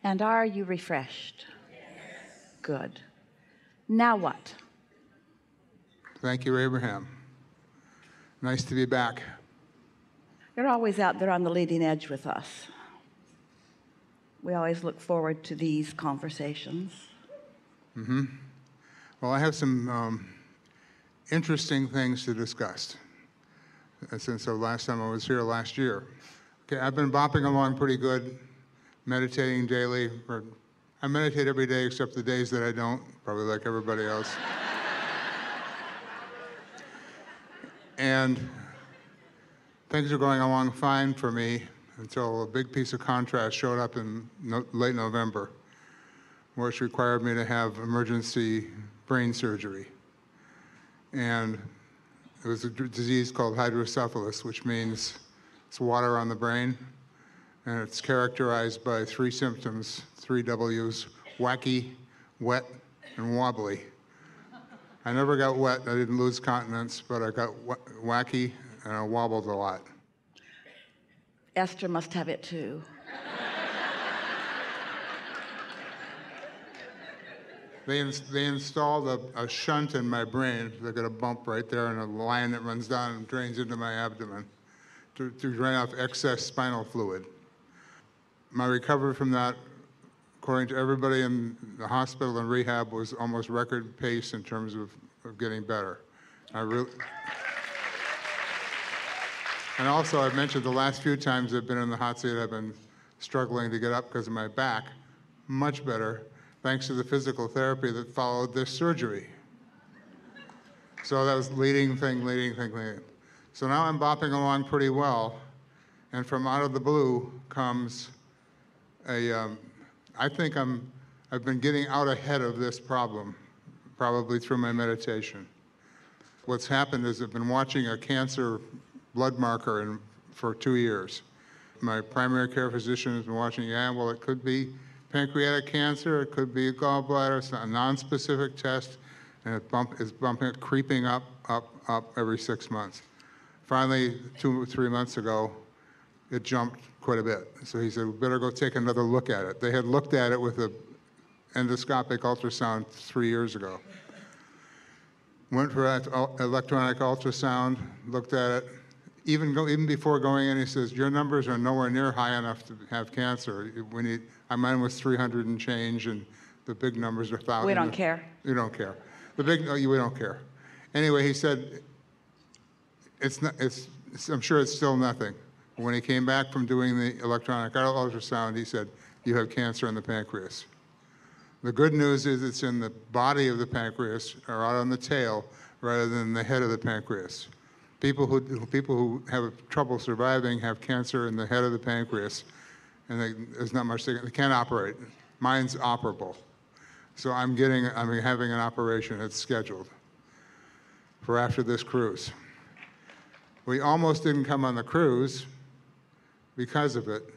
And are you refreshed? Yes. Good. Now what? Thank you, Abraham. Nice to be back. You're always out there on the leading edge with us. We always look forward to these conversations. Well, I have some interesting things to discuss since the last time I was here last year. Okay, I've been bopping along pretty good, meditating daily. I meditate every day except the days that I don't, probably like everybody else. And things are going along fine for me until a big piece of contrast showed up in late November, which required me to have emergency brain surgery. And it was a disease called hydrocephalus, which means it's water on the brain, and it's characterized by 3 symptoms, 3 W's: wacky, wet, and wobbly. I never got wet, I didn't lose continence, but I got wacky and I wobbled a lot. Esther must have it too. They installed a shunt in my brain. They got a bump right there and a line that runs down and drains into my abdomen to drain off excess spinal fluid. My recovery from that, according to everybody in the hospital and rehab, was almost record pace in terms of getting better. And also, I've mentioned the last few times I've been in the hot seat, I've been struggling to get up because of my back. Much better, thanks to the physical therapy that followed this surgery. So that was leading thing. So now I'm bopping along pretty well, and from out of the blue comes I think I've been getting out ahead of this problem, probably through my meditation. What's happened is I've been watching a cancer blood marker for 2 years. My primary care physician has been watching, well, it could be pancreatic cancer, it could be a gallbladder. It's a non-specific test, and it's creeping up every 6 months. Finally, 2 or 3 months ago, it jumped quite a bit. So he said, we better go take another look at it. They had looked at it with an endoscopic ultrasound 3 years ago. Went for electronic ultrasound, looked at it. Even before going in, he says, your numbers are nowhere near high enough to have cancer. Mine was 300 and change, and the big numbers are 1,000. We don't care. You don't care. We don't care. Anyway, he said, I'm sure it's still nothing. When he came back from doing the electronic ultrasound, he said, you have cancer in the pancreas. The good news is it's in the body of the pancreas, or out on the tail, rather than the head of the pancreas. People who have trouble surviving have cancer in the head of the pancreas, and there's not much they can't operate. Mine's operable. So I'm having an operation. It's scheduled for after this cruise. We almost didn't come on the cruise because of it,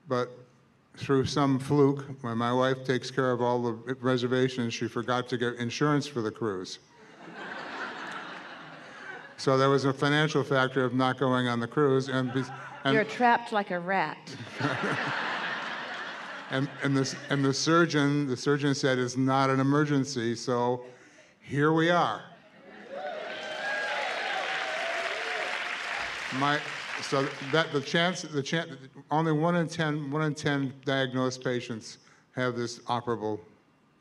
but through some fluke, when my wife takes care of all the reservations, she forgot to get insurance for the cruise. So there was a financial factor of not going on the cruise, and you're trapped like a rat. and the surgeon said it's not an emergency, so here we are. So that the chance, only 1 in 10 diagnosed patients have this operable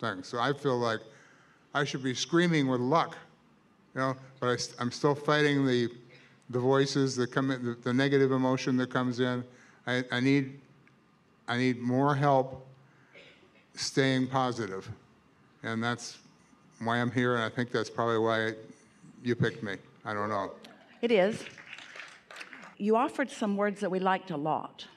thing. So I feel like I should be screaming with luck, but I'm still fighting the voices that come in, the negative emotion that comes in. I need more help staying positive, and that's why I'm here, and I think that's probably why you picked me. I don't know. It is. You offered some words that we liked a lot.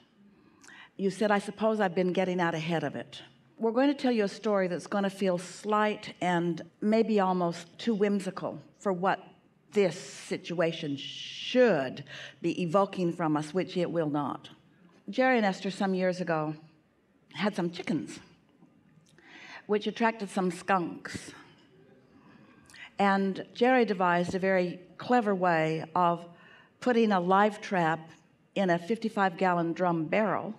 You said, I suppose I've been getting out ahead of it. We're going to tell you a story that's going to feel slight and maybe almost too whimsical for what this situation should be evoking from us, which it will not. Jerry and Esther, some years ago, had some chickens, which attracted some skunks. And Jerry devised a very clever way of putting a live trap in a 55-gallon drum barrel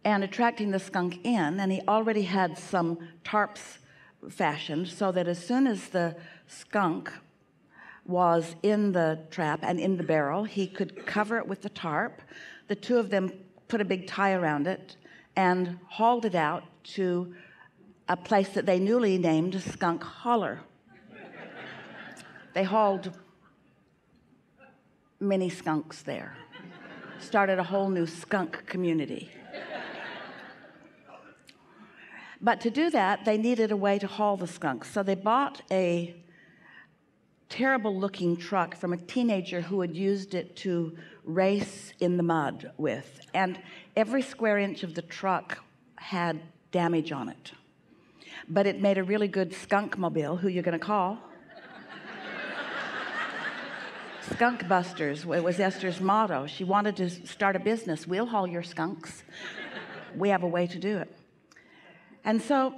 and attracting the skunk in, and he already had some tarps fashioned so that as soon as the skunk was in the trap and in the barrel, he could cover it with the tarp. The two of them put a big tie around it and hauled it out to a place that they newly named Skunk Holler. They hauled many skunks there, started a whole new skunk community. But to do that, they needed a way to haul the skunks. So they bought a terrible looking truck from a teenager who had used it to race in the mud with. And every square inch of the truck had damage on it. But it made a really good skunk mobile. Who you going to call? Skunk Busters. It was Esther's motto. She wanted to start a business. We'll haul your skunks. We have a way to do it. And so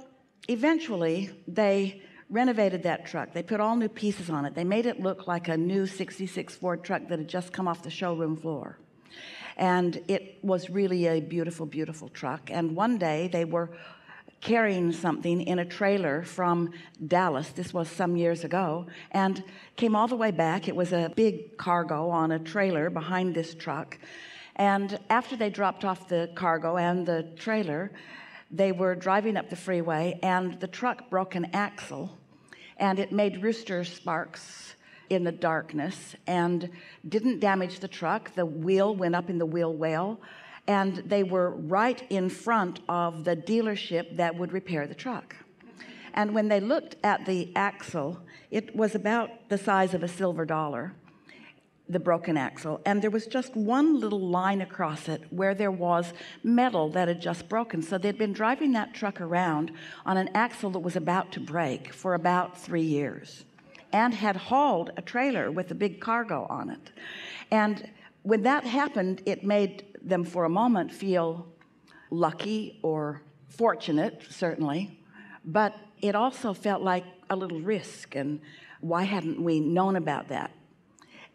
eventually they renovated that truck. They put all new pieces on it. They made it look like a new 66 Ford truck that had just come off the showroom floor. And it was really a beautiful, beautiful truck. And one day they were carrying something in a trailer from Dallas. This was some years ago, and came all the way back. It was a big cargo on a trailer behind this truck. And after they dropped off the cargo and the trailer, they were driving up the freeway, and the truck broke an axle, and it made rooster sparks in the darkness and didn't damage the truck. The wheel went up in the wheel well, and they were right in front of the dealership that would repair the truck. And when they looked at the axle, it was about the size of a silver dollar, the broken axle, and there was just one little line across it where there was metal that had just broken. So they'd been driving that truck around on an axle that was about to break for about 3 years, and had hauled a trailer with a big cargo on it. And when that happened, it made them for a moment feel lucky or fortunate, certainly, but it also felt like a little risk, and why hadn't we known about that?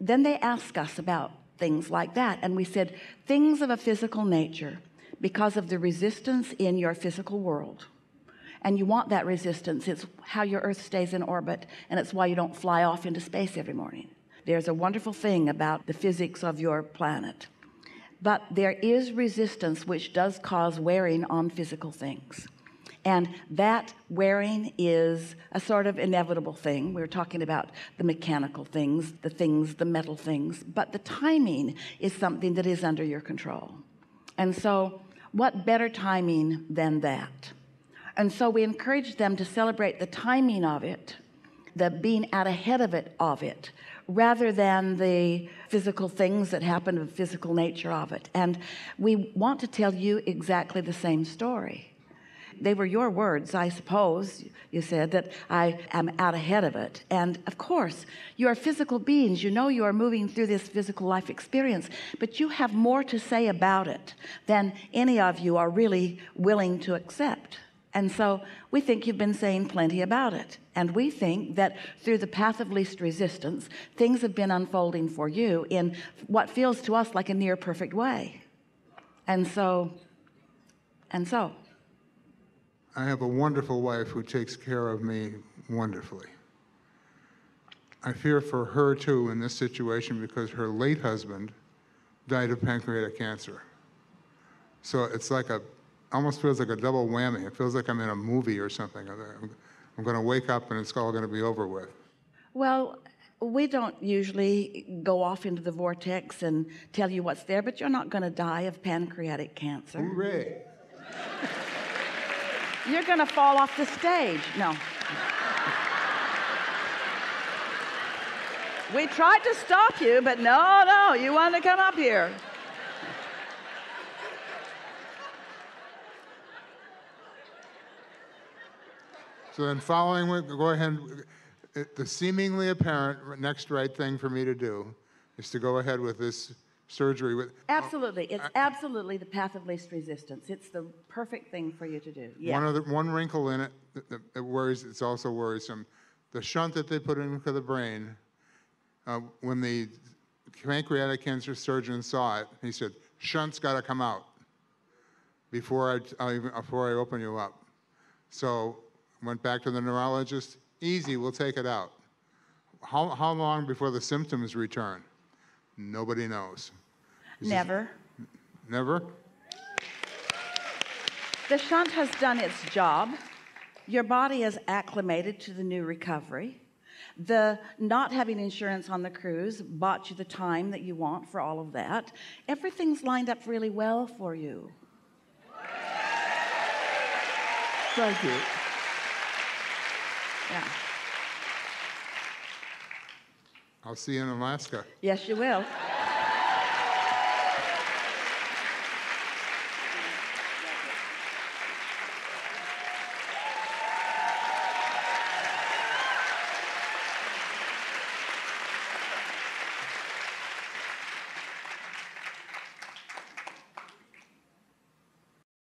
Then they asked us about things like that, and we said, things of a physical nature, because of the resistance in your physical world, and you want that resistance. It's how your Earth stays in orbit, and it's why you don't fly off into space every morning. There's a wonderful thing about the physics of your planet. But there is resistance which does cause wearing on physical things. And that wearing is a sort of inevitable thing. We're talking about the mechanical things, the metal things, but the timing is something that is under your control. And so what better timing than that? And so we encourage them to celebrate the timing of it, the being out ahead of it, rather than the physical things that happen, the physical nature of it. And we want to tell you exactly the same story. They were your words, I suppose. You said that I am out ahead of it. And of course, you are physical beings. You know you are moving through this physical life experience, but you have more to say about it than any of you are really willing to accept. And so we think you've been saying plenty about it. And we think that through the path of least resistance, things have been unfolding for you in what feels to us like a near perfect way. And so. I have a wonderful wife who takes care of me wonderfully. I fear for her too in this situation because her late husband died of pancreatic cancer. So it's like almost feels like a double whammy. It feels like I'm in a movie or something. I'm going to wake up and it's all going to be over with. Well, we don't usually go off into the vortex and tell you what's there, but you're not going to die of pancreatic cancer. Hooray! You're going to fall off the stage. No. We tried to stop you, but no, you want to come up here. So then following, go ahead, the seemingly apparent next right thing for me to do is to go ahead with this surgery. Absolutely. It's absolutely the path of least resistance. It's the perfect thing for you to do. Yeah. One wrinkle in it that worries, it's also worrisome. The shunt that they put into the brain, when the pancreatic cancer surgeon saw it, he said, shunt's got to come out. before I open you up. So went back to the neurologist. Easy, we'll take it out. How long before the symptoms return? Nobody knows. Never. Never? The shunt has done its job. Your body is acclimated to the new recovery. The not having insurance on the cruise bought you the time that you want for all of that. Everything's lined up really well for you. Thank you. Yeah. I'll see you in Alaska. Yes, you will.